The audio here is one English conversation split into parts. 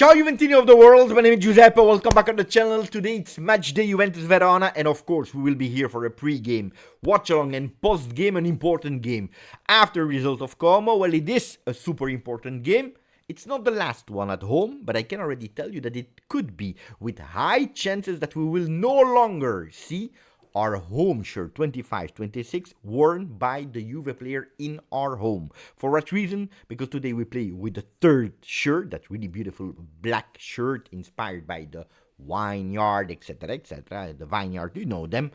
Ciao Juventini of the world, my name is Giuseppe, welcome back on the channel. Today it's Matchday Juventus Verona, and of course we will be here for a pre-game, watch-along and post-game, an important game. After result of Como, well, it is a super important game. It's not the last one at home, but I can already tell you that it could be, with high chances that we will no longer see our home shirt 25-26 worn by the Juve player in our home. For what reason? Because today we play with the third shirt, that really beautiful black shirt inspired by the vineyard, etc. The vineyard, you know them.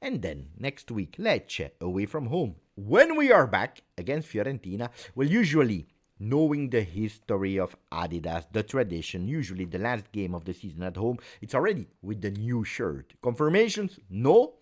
And then next week, Lecce away from home. When we are back against Fiorentina, well, usually knowing the history of Adidas, the tradition, usually the last game of the season at home, it's already with the new shirt. Confirmations? No.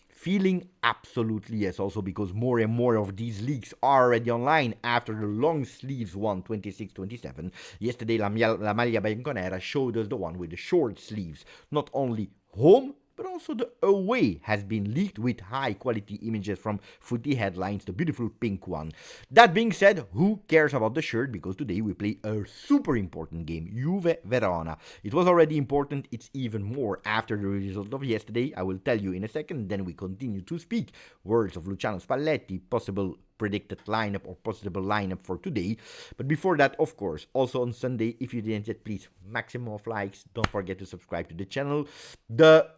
Feeling? Absolutely yes, also because more and more of these leagues are already online after the long sleeves one, 26-27. Yesterday, La Maglia Bianconera showed us the one with the short sleeves. Not only home, but also the away has been leaked with high quality images from Footy Headlines, the beautiful pink one. That being said, who cares about the shirt? Because today we play a super important game, Juve Verona. It was already important, it's even more after the result of yesterday. I will tell you in a second, then we continue to speak words of Luciano Spalletti, possible predicted lineup or possible lineup for today. But before that, of course, also on Sunday, if you didn't yet, please, maximum of likes. Don't forget to subscribe to the channel. The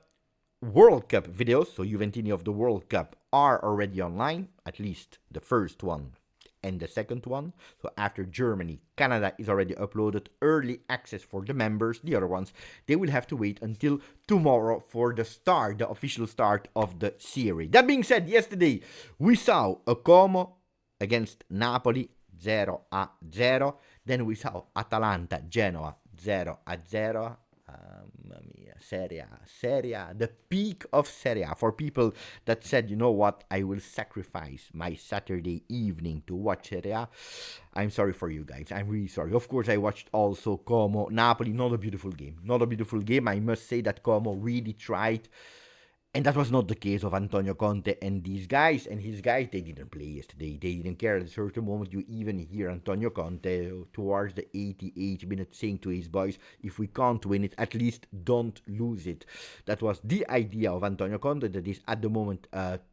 World Cup videos, so Juventini of the World Cup, are already online, at least the first one and the second one. So after Germany, Canada is already uploaded, early access for the members. The other ones, they will have to wait until tomorrow for the start, the official start of the Serie. That being said, yesterday we saw a Como against Napoli 0-0. Then we saw Atalanta Genoa 0-0. Mamma mia, Serie, the peak of Serie. For people that said, you know what, I will sacrifice my Saturday evening to watch Serie, I'm sorry for you guys. I'm really sorry. Of course, I watched also Como, Napoli. Not a beautiful game. I must say that Como really tried. And that was not the case of Antonio Conte and these guys. And his guys, they didn't play yesterday. They didn't care. At a certain moment, you even hear Antonio Conte towards the 88th minute saying to his boys, if we can't win it, at least don't lose it. That was the idea of Antonio Conte. That is at the moment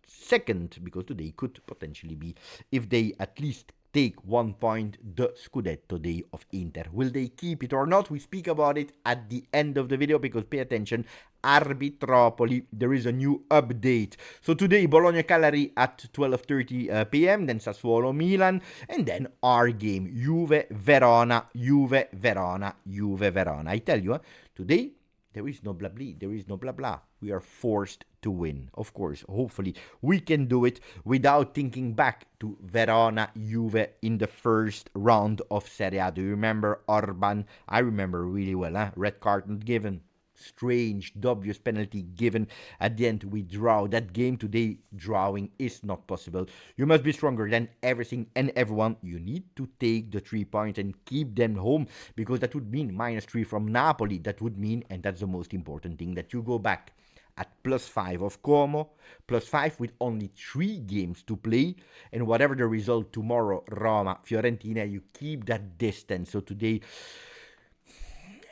second, because today could potentially be, if they at least take 1 point, the Scudetto day of Inter. Will they keep it or not? We speak about it at the end of the video, because pay attention, Arbitropoli, there is a new update. So today, Bologna-Cagliari at 12:30 p.m., then Sassuolo-Milan, and then our game, Juve-Verona. I tell you, today, there is no blah blah. We are forced to win. Of course, hopefully, we can do it without thinking back to Verona Juve in the first round of Serie A. Do you remember Orban? I remember really well. Red card not given. Strange, dubious penalty given. At the end, we draw that game. Today, drawing is not possible. You must be stronger than everything and everyone. You need to take the 3 points and keep them home, because that would mean -3 from Napoli. That would mean, and that's the most important thing, that you go back at +5 of Como, +5 with only 3 games to play, and whatever the result tomorrow, Roma, Fiorentina, you keep that distance. So today,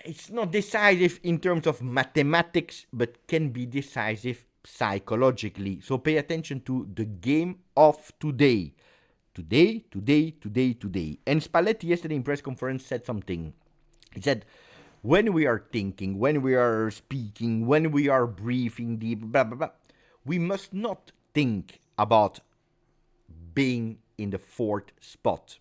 it's not decisive in terms of mathematics, but can be decisive psychologically. So pay attention to the game of today. Today. And Spalletti yesterday in press conference said something. He said, when we are thinking, when we are speaking, when we are briefing, the blah, blah, blah, we must not think about being in the 4th spot.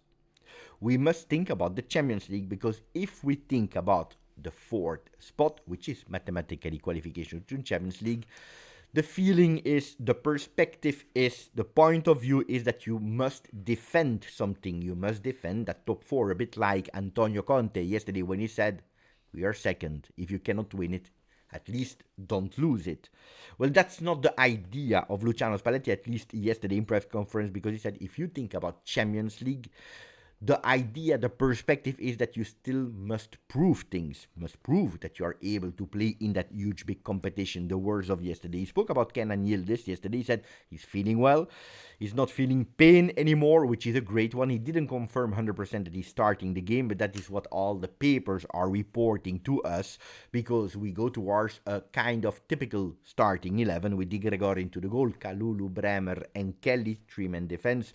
We must think about the Champions League, because if we think about the 4th spot, which is mathematically qualification to Champions League, the feeling is, the perspective is, the point of view is that you must defend something. You must defend that top 4, a bit like Antonio Conte yesterday when he said, we are second. If you cannot win it, at least don't lose it. Well, that's not the idea of Luciano Spalletti, at least yesterday in press conference, because he said, if you think about Champions League, The idea, the perspective is that you still must prove things, must prove that you are able to play in that huge big competition. The words of yesterday. He spoke about Kenan Yildiz yesterday. He said he's feeling well. He's not feeling pain anymore, which is a great one. He didn't confirm 100% that he's starting the game, but that is what all the papers are reporting to us, because we go towards a kind of typical starting 11 with Di Gregorio into the goal, Kalulu, Bremer, and Kelly, three-man defense.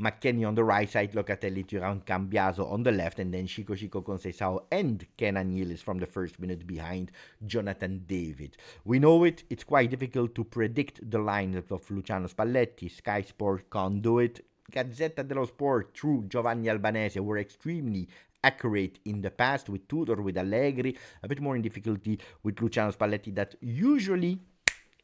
McKennie on the right side, Locatelli, Thuram, Cambiaso on the left, and then Chico Conceição and Kenan Yildiz from the first minute behind Jonathan David. We know it. It's quite difficult to predict the lineup of Luciano Spalletti. Sky Sport can't do it. Gazzetta dello Sport, through Giovanni Albanese, were extremely accurate in the past with Tudor, with Allegri, a bit more in difficulty with Luciano Spalletti, that usually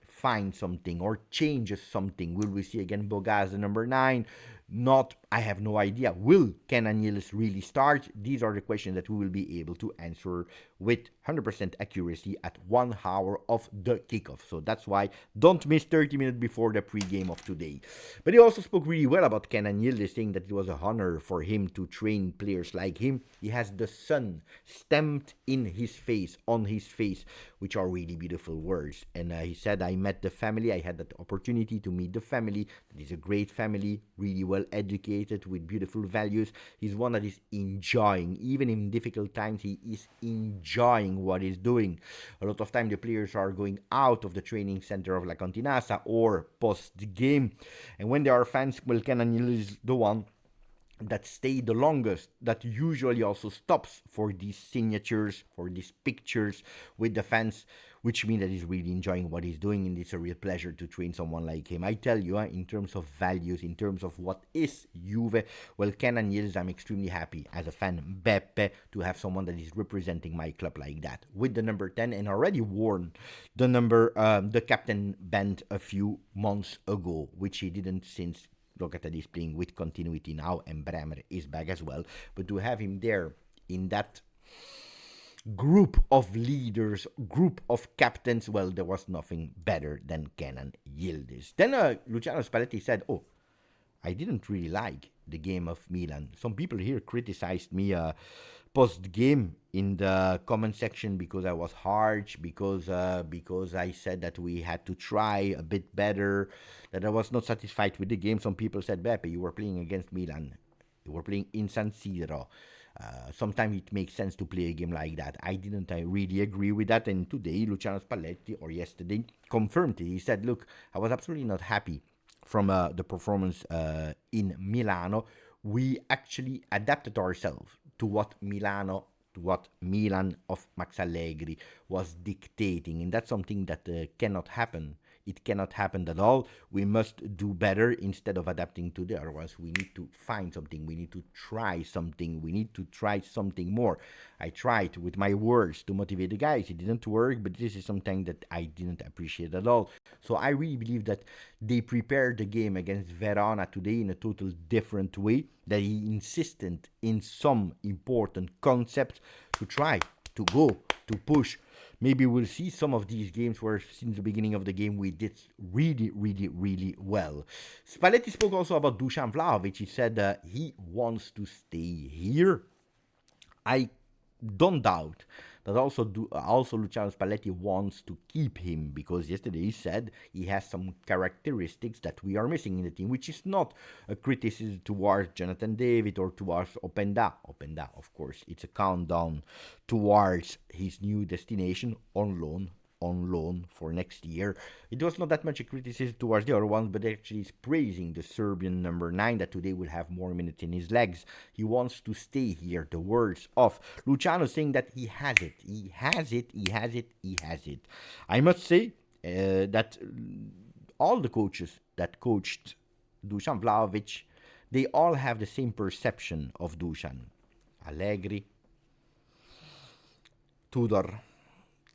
finds something or changes something. Will we see again Bogaz, the number 9? Not, I have no idea. Will Kenan Yildiz really start? These are the questions that we will be able to answer with 100% accuracy at 1 hour of the kickoff. So that's why don't miss 30 minutes before the pre-game of today. But he also spoke really well about Kenan Yildiz, saying that it was an honor for him to train players like him. He has the sun stamped in his face, on his face, which are really beautiful words. And he said, I met the family. I had that opportunity to meet the family. It is a great family, really well educated, with beautiful values. He's one that is enjoying, even in difficult times, he is enjoying what he's doing. A lot of time the players are going out of the training center of La Continassa or post-game, and when there are fans, well, Kenan Yildiz is the one that stay the longest, that usually also stops for these signatures, for these pictures with the fans, which means that he's really enjoying what he's doing, and it's a real pleasure to train someone like him. I tell you, in terms of values, in terms of what is Juve, well, Kenan Yildiz, I'm extremely happy as a fan, Beppe, to have someone that is representing my club like that, with the number 10, and already worn the number, the captain band a few months ago, which he didn't since Locatelli is playing with continuity now, and Bremer is back as well. But to have him there in that group of leaders, group of captains, well, there was nothing better than Kenan Yildiz. Then Luciano Spalletti said, oh, I didn't really like the game of Milan. Some people here criticized me post-game in the comment section because I was harsh, because I said that we had to try a bit better, that I was not satisfied with the game. Some people said, Beppe, you were playing against Milan. You were playing in San Siro. Sometimes it makes sense to play a game like that. I really agree with that. And today, Luciano Spalletti, or yesterday, confirmed it. He said, look, I was absolutely not happy from the performance in Milano. We actually adapted ourselves to what Milan of Max Allegri was dictating, and that's something that cannot happen. It cannot happen at all. We must do better instead of adapting to the other ones. We need to find something. We need to try something. We need to try something more. I tried with my words to motivate the guys. It didn't work, but this is something that I didn't appreciate at all. So I really believe that they prepared the game against Verona today in a total different way, that he insisted in some important concept to try, to go, to push. Maybe we'll see some of these games where since the beginning of the game we did really, really, really well. Spalletti spoke also about Dusan Vlahovic. He said he wants to stay here. I don't doubt that also Luciano Spalletti wants to keep him, because yesterday he said he has some characteristics that we are missing in the team, which is not a criticism towards Jonathan David or towards Openda. Openda, of course, it's a countdown towards his new destination on loan for next year. It was not that much a criticism towards the other ones, but actually is praising the Serbian number 9 that today will have more minutes in his legs. He wants to stay here. The words of Luciano saying that he has it. He has it. He has it. He has it. I must say that all the coaches that coached Dusan Vlahovic, they all have the same perception of Dusan. Allegri, Tudor,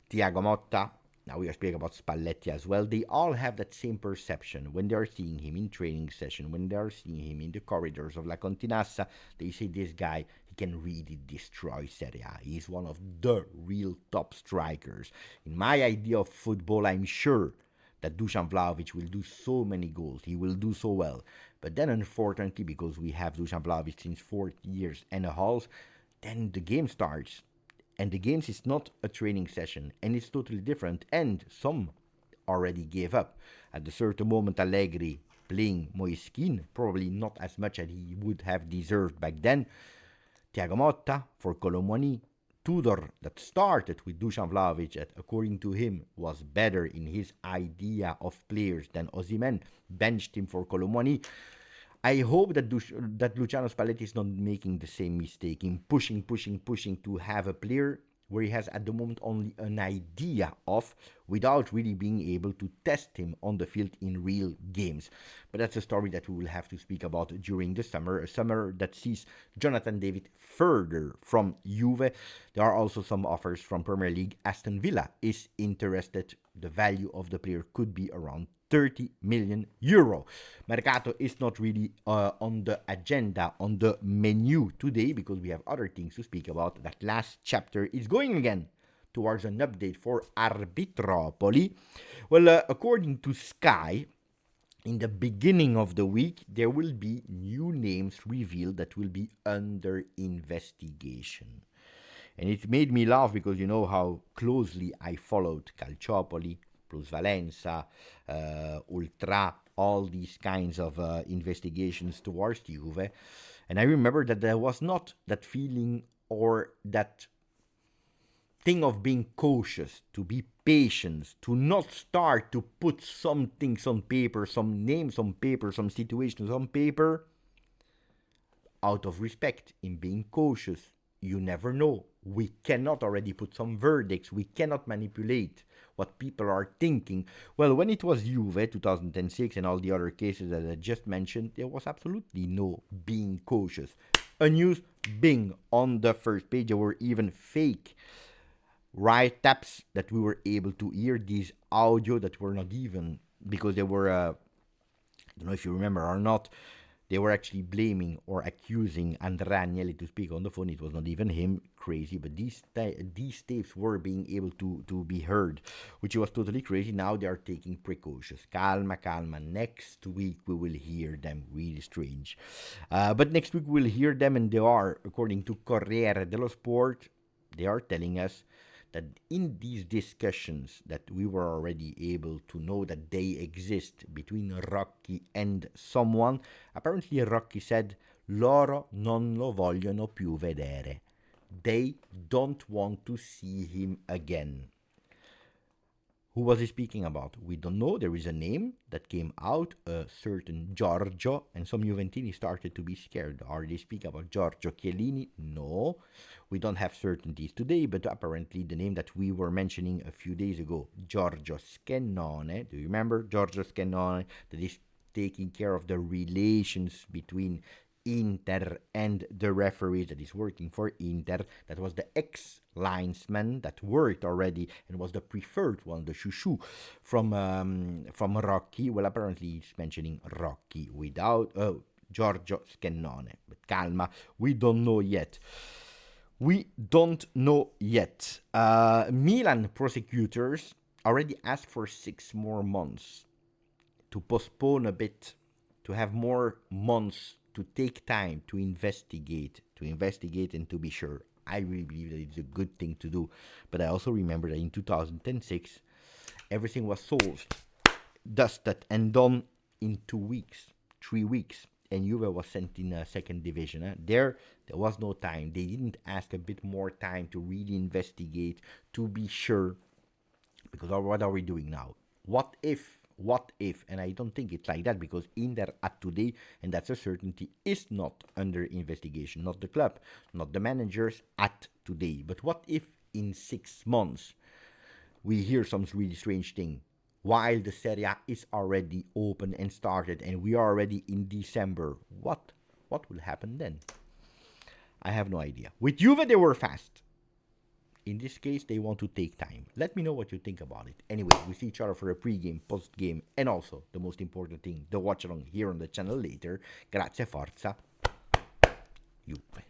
Thiago Motta, now we are speaking about Spalletti as well. They all have that same perception when they are seeing him in training session, when they are seeing him in the corridors of La Continassa. They say this guy, he can really destroy Serie A. He's one of the real top strikers. In my idea of football, I'm sure that Dusan Vlahovic will do so many goals. He will do so well. But then, unfortunately, because we have Dusan Vlahovic since 4 years and a half, then the game starts. And the games is not a training session. And it's totally different. And some already gave up. At a certain moment, Allegri playing Moiskin, probably not as much as he would have deserved back then. Thiago Motta for Colomwani. Tudor, that started with Dusan Vlahovic, that according to him was better in his idea of players than Osimhen, benched him for Colomwani. I hope that Luciano Spalletti is not making the same mistake in pushing to have a player where he has at the moment only an idea of, without really being able to test him on the field in real games. But that's a story that we will have to speak about during the summer, a summer that sees Jonathan David further from Juve. There are also some offers from Premier League. Aston Villa is interested. The value of the player could be around 30 million euro. Mercato is not really on the agenda, on the menu today, because we have other things to speak about. That last chapter is going again towards an update for Arbitropoli. Well, according to Sky, in the beginning of the week, there will be new names revealed that will be under investigation. And it made me laugh because you know how closely I followed Calciopoli, Plus Valenza, Ultra, all these kinds of investigations towards Juve. And I remember that there was not that feeling or that thing of being cautious, to be patient, to not start to put some things on paper, some names on paper, some situations on paper, out of respect, in being cautious. You never know. We cannot already put some verdicts. We cannot manipulate what people are thinking. Well, when it was Juve 2006 and all the other cases that I just mentioned, there was absolutely no being cautious. A news, bing, on the first page. There were even fake write-ups that we were able to hear, these audio that were not even, because they were, I don't know if you remember or not, they were actually blaming or accusing Andrea Agnelli to speak on the phone. It was not even him, crazy, but these tapes were being able to be heard, which was totally crazy. Now they are taking precautions. Calma. Next week we will hear them. Really strange. But next week we'll hear them, and they are, according to Corriere dello Sport, they are telling us that in these discussions that we were already able to know that they exist between Rocchi and someone, apparently Rocchi said, loro non lo vogliono più vedere. They don't want to see him again. Who was he speaking about? We don't know. There is a name that came out, a certain Giorgio, and some Juventini started to be scared. Are they speaking about Giorgio Chiellini? No. We don't have certainties today, but apparently the name that we were mentioning a few days ago, Giorgio Scannone, do you remember Giorgio Scannone, that is taking care of the relations between Inter and the referee that is working for Inter, that was the ex-linesman that worked already and was the preferred one, the chouchou from Rocchi. Well, apparently he's mentioning Rocchi without Giorgio Scannone. But calma, we don't know yet. Milan prosecutors already asked for 6 more months to postpone a bit, to have more months to take time to investigate and to be sure. I really believe that it's a good thing to do. But I also remember that in 2006, everything was solved, dusted, and done in 2 weeks, 3 weeks. And Juve was sent in a second division. There was no time. They didn't ask a bit more time to really investigate, to be sure. Because what are we doing now? What if? And I don't think it's like that, because Inter at today, and that's a certainty, is not under investigation. Not the club, not the managers at today. But what if in 6 months we hear some really strange thing? While the Serie is already open and started, and we are already in December, what will happen then? I have no idea. With Juve, they were fast. In this case, they want to take time. Let me know what you think about it. Anyway, we see each other for a pre-game, post-game, and also, the most important thing, the watch-along here on the channel later. Grazie, forza, Juve.